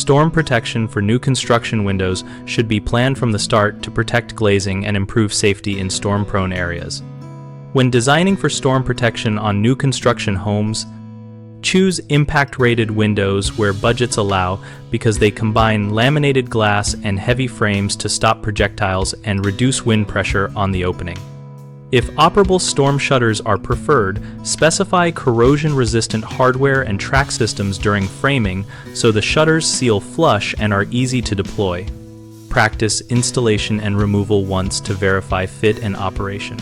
Storm protection for new construction windows should be planned from the start to protect glazing and improve safety in storm-prone areas. When designing for storm protection on new construction homes, choose impact-rated windows where budgets allow because they combine laminated glass and heavy frames to stop projectiles and reduce wind pressure on the opening. If operable storm shutters are preferred, specify corrosion-resistant hardware and track systems during framing so the shutters seal flush and are easy to deploy. Practice installation and removal once to verify fit and operation.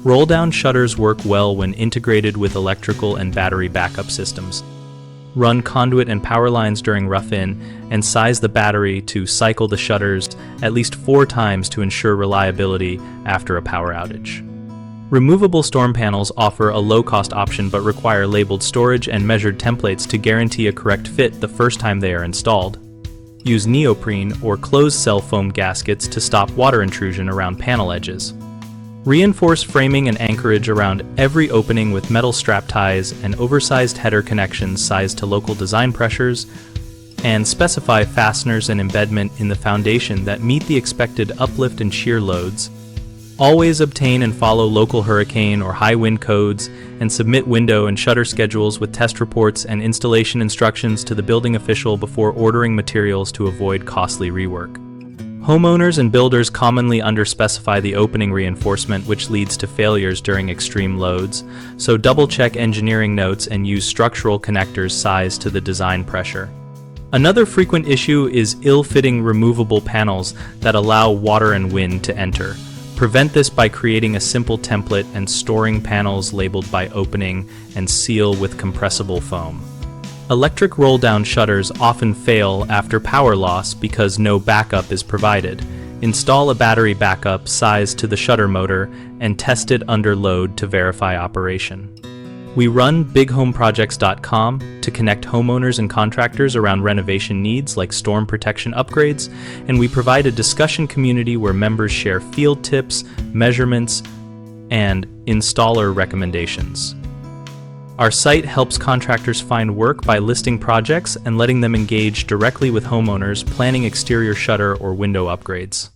Roll-down shutters work well when integrated with electrical and battery backup systems. Run conduit and power lines during rough-in and size the battery to cycle the shutters at least 4 times to ensure reliability after a power outage. Removable storm panels offer a low-cost option but require labeled storage and measured templates to guarantee a correct fit the first time they are installed. Use neoprene or closed-cell foam gaskets to stop water intrusion around panel edges. Reinforce framing and anchorage around every opening with metal strap ties and oversized header connections sized to local design pressures, and specify fasteners and embedment in the foundation that meet the expected uplift and shear loads. Always obtain and follow local hurricane or high wind codes and submit window and shutter schedules with test reports and installation instructions to the building official before ordering materials to avoid costly rework. Homeowners and builders commonly underspecify the opening reinforcement, which leads to failures during extreme loads, so double-check engineering notes and use structural connectors sized to the design pressure. Another frequent issue is ill-fitting removable panels that allow water and wind to enter. Prevent this by creating a simple template and storing panels labeled by opening and seal with compressible foam. Electric roll-down shutters often fail after power loss because no backup is provided. Install a battery backup sized to the shutter motor and test it under load to verify operation. We run bighomeprojects.com to connect homeowners and contractors around renovation needs like storm protection upgrades, and we provide a discussion community where members share field tips, measurements, and installer recommendations. Our site helps contractors find work by listing projects and letting them engage directly with homeowners planning exterior shutter or window upgrades.